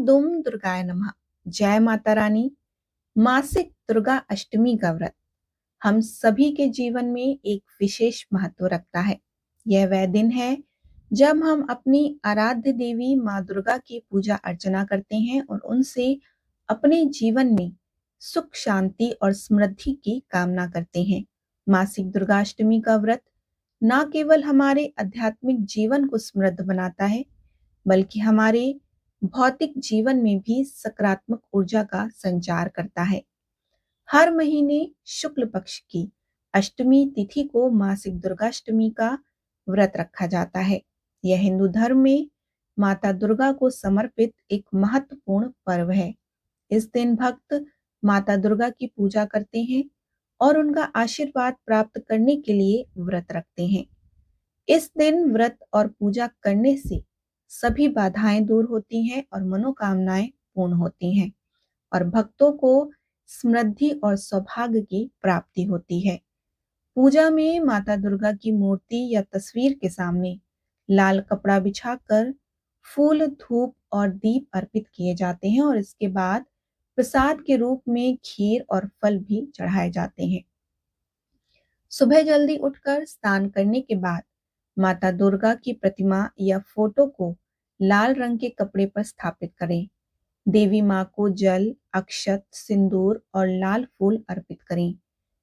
दुम दुर्गाय नमः। जय माता रानी। मासिक दुर्गा अष्टमी का व्रत हम सभी के जीवन में एक विशेष महत्व रखता है। यह वह दिन है जब हम अपनी आराध्य देवी माँ दुर्गा की पूजा अर्चना करते हैं और उनसे अपने जीवन में सुख शांति और समृद्धि की कामना करते हैं। मासिक दुर्गा अष्टमी का व्रत न केवल हमारे आध्यात्मिक जीवन को समृद्ध बनाता है, बल्कि हमारे भौतिक जीवन में भी सकारात्मक ऊर्जा का संचार करता है। हर महीने शुक्ल पक्ष की अष्टमी तिथि को मासिक दुर्गाष्टमी का व्रत रखा जाता है। यह हिंदू धर्म में माता दुर्गा को समर्पित एक महत्वपूर्ण पर्व है। इस दिन भक्त माता दुर्गा की पूजा करते हैं और उनका आशीर्वाद प्राप्त करने के लिए व्रत रखते हैं। इस दिन व्रत और पूजा करने से सभी बाधाएं दूर होती हैं और मनोकामनाएं पूर्ण होती हैं और भक्तों को समृद्धि और सौभाग्य की प्राप्ति होती है। पूजा में माता दुर्गा की मूर्ति या तस्वीर के सामने लाल कपड़ा बिछाकर फूल, धूप और दीप अर्पित किए जाते हैं और इसके बाद प्रसाद के रूप में खीर और फल भी चढ़ाए जाते हैं। सुबह जल्दी उठकर स्नान करने के बाद माता दुर्गा की प्रतिमा या फोटो को लाल रंग के कपड़े पर स्थापित करें। देवी माँ को जल, अक्षत, सिंदूर और लाल फूल अर्पित करें।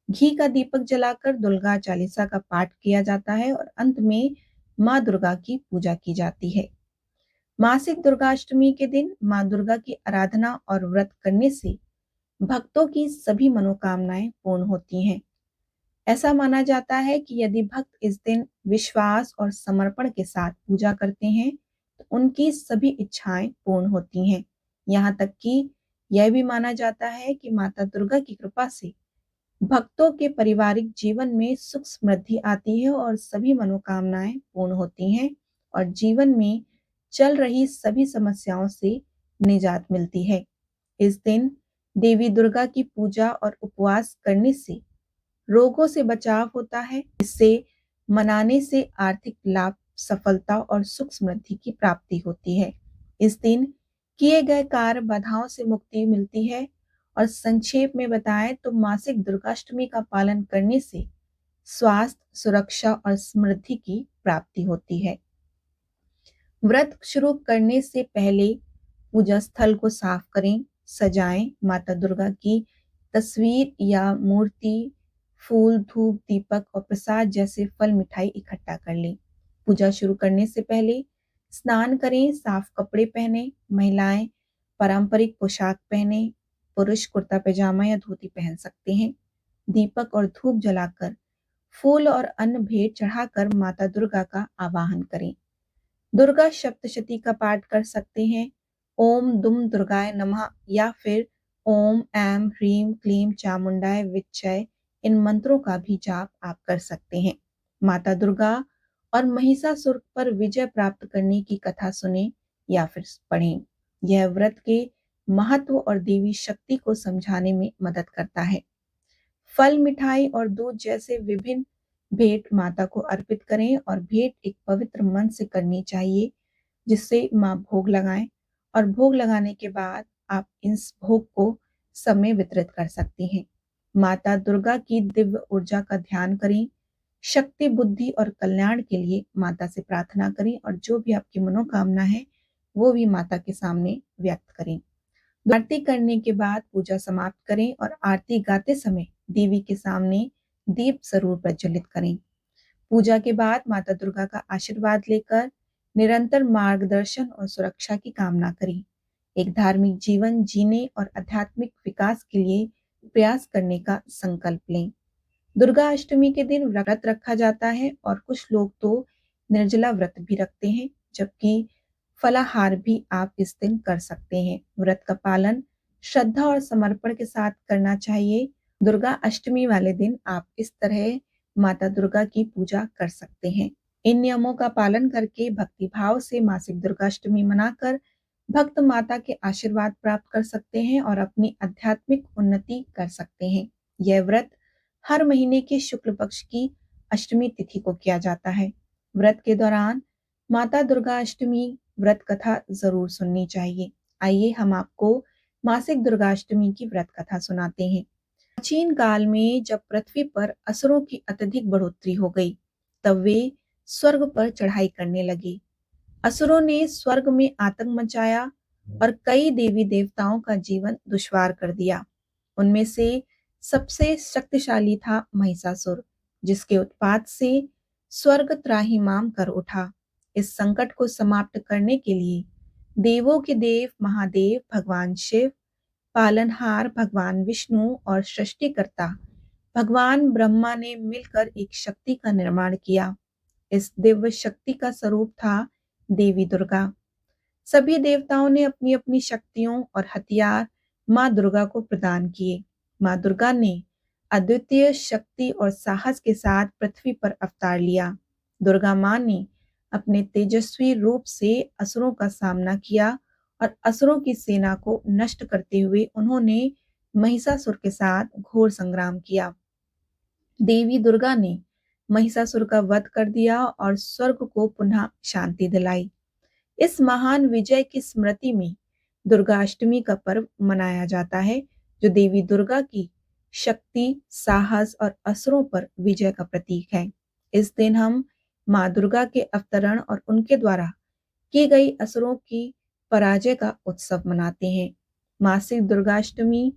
घी का दीपक जलाकर दुर्गा चालीसा का पाठ किया जाता है और अंत में माँ दुर्गा की पूजा की जाती है। मासिक दुर्गाष्टमी के दिन माँ दुर्गा की आराधना और व्रत करने से भक्तों की सभी मनोकामनाएं पूर्ण होती हैं। ऐसा माना जाता है कि यदि भक्त इस दिन विश्वास और समर्पण के साथ पूजा करते हैं तो उनकी सभी इच्छाएं पूर्ण होती हैं। यहाँ तक कि यह भी माना जाता है कि माता दुर्गा की कृपा से भक्तों के पारिवारिक जीवन में सुख समृद्धि आती है और सभी मनोकामनाएं पूर्ण होती हैं और जीवन में चल रही सभी समस्याओं से निजात मिलती है। इस दिन देवी दुर्गा की पूजा और उपवास करने से रोगों से बचाव होता है। इससे मनाने से आर्थिक लाभ, सफलता और सुख समृद्धि की प्राप्ति होती है। इस दिन किए गए कार्य बाधाओं से मुक्ति मिलती है और संक्षेप में बताएं तो मासिक दुर्गाष्टमी का पालन करने से स्वास्थ्य, सुरक्षा और समृद्धि की प्राप्ति होती है। व्रत शुरू करने से पहले पूजा स्थल को साफ करें, सजाएं। माता दुर्गा की तस्वीर या मूर्ति, फूल, धूप, दीपक और प्रसाद जैसे फल मिठाई इकट्ठा कर लें। पूजा शुरू करने से पहले स्नान करें, साफ कपड़े पहने। महिलाएं पारंपरिक पोशाक पहने, पुरुष कुर्ता पैजामा या धोती पहन सकते हैं। दीपक और धूप जलाकर फूल और अन्न भेंट चढ़ाकर माता दुर्गा का आवाहन करें। दुर्गा सप्तशती का पाठ कर सकते हैं। ओम दुम दुर्गाय नमः या फिर ओम ऐम ह्रीम क्लीम चामुंडाय विच्चय, इन मंत्रों का भी जाप आप कर सकते हैं। माता दुर्गा और महिषासुर पर विजय प्राप्त करने की कथा सुने या फिर पढ़ें। यह व्रत के महत्व और देवी शक्ति को समझाने में मदद करता है। फल, मिठाई और दूध जैसे विभिन्न भेंट माता को अर्पित करें और भेंट एक पवित्र मन से करनी चाहिए जिससे माँ भोग लगाएं और भोग लगाने के बाद आप इस भोग को सब में वितरित कर सकती हैं। माता दुर्गा की दिव्य ऊर्जा का ध्यान करें। शक्ति, बुद्धि और कल्याण के लिए माता से प्रार्थना करें और जो भी आपकी मनोकामना है वो भी माता के सामने व्यक्त करें। आरती करने के बाद पूजा समाप्त करें और आरती गाते समय देवी के सामने दीप जरूर प्रज्वलित करें। पूजा के बाद माता दुर्गा का आशीर्वाद लेकर निरंतर मार्गदर्शन और सुरक्षा की कामना करें। एक धार्मिक जीवन जीने और आध्यात्मिक विकास के लिए प्रयास करने का संकल्प लें। दुर्गा अष्टमी के दिन व्रत रखा जाता है और कुछ लोग तो निर्जला व्रत भी रखते हैं, जबकि फलाहार भी आप इस दिन कर सकते हैं। व्रत का पालन श्रद्धा और समर्पण के साथ करना चाहिए। दुर्गा अष्टमी वाले दिन आप इस तरह माता दुर्गा की पूजा कर सकते हैं। इन नियमों का पालन करके भक्ति भाव से मासिक दुर्गाष्टमी मनाकर भक्त माता के आशीर्वाद प्राप्त कर सकते हैं और अपनी आध्यात्मिक उन्नति कर सकते हैं। यह व्रत हर महीने के शुक्ल पक्ष की अष्टमी तिथि को किया जाता है। व्रत के दौरान माता दुर्गा अष्टमी व्रत कथा जरूर सुननी चाहिए। आइए हम आपको मासिक दुर्गाष्टमी की व्रत कथा सुनाते हैं। प्राचीन काल में जब पृथ्वी पर असुरों की अत्यधिक बढ़ोतरी हो गई, तब वे स्वर्ग पर चढ़ाई करने लगे। असुरों ने स्वर्ग में आतंक मचाया और कई देवी देवताओं का जीवन दुश्वार कर दिया। उनमें से सबसे शक्तिशाली था महिषासुर, जिसके उत्पात से स्वर्ग त्राहिमाम कर उठा। इस संकट को समाप्त करने के लिए देवों के देव महादेव भगवान शिव, पालनहार भगवान विष्णु और सृष्टिकर्ता भगवान ब्रह्मा ने मिलकर एक शक्ति का निर्माण किया। इस दिव्य शक्ति का स्वरूप था देवी दुर्गा। सभी देवताओं ने अपनी अपनी शक्तियों और हथियार माँ दुर्गा को प्रदान किए। माँ दुर्गा ने अद्वितीय शक्ति और साहस के साथ पृथ्वी पर अवतार लिया। दुर्गा माँ ने अपने तेजस्वी रूप से असुरों का सामना किया और असुरों की सेना को नष्ट करते हुए उन्होंने महिषासुर के साथ घोर संग्राम किया। देवी दुर्गा ने महिषासुर का वध कर दिया और स्वर्ग को पुनः शांति दिलाई। इस महान विजय की स्मृति में दुर्गाष्टमी का पर्व मनाया जाता है, जो देवी दुर्गा की शक्ति, साहस और असुरों पर विजय का प्रतीक है। इस दिन हम माँ दुर्गा के अवतरण और उनके द्वारा की गई असुरों की पराजय का उत्सव मनाते हैं। मासिक दुर्गाष्टमी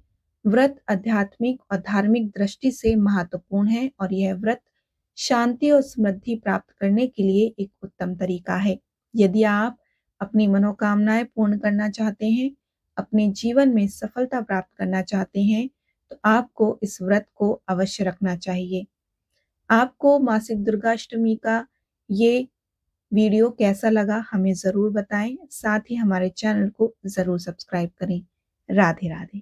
व्रत आध्यात्मिक और धार्मिक दृष्टि से महत्वपूर्ण है और यह व्रत शांति और समृद्धि प्राप्त करने के लिए एक उत्तम तरीका है। यदि आप अपनी मनोकामनाएं पूर्ण करना चाहते हैं, अपने जीवन में सफलता प्राप्त करना चाहते हैं, तो आपको इस व्रत को अवश्य रखना चाहिए। आपको मासिक दुर्गाष्टमी का ये वीडियो कैसा लगा हमें ज़रूर बताएं। साथ ही हमारे चैनल को ज़रूर सब्सक्राइब करें। राधे राधे।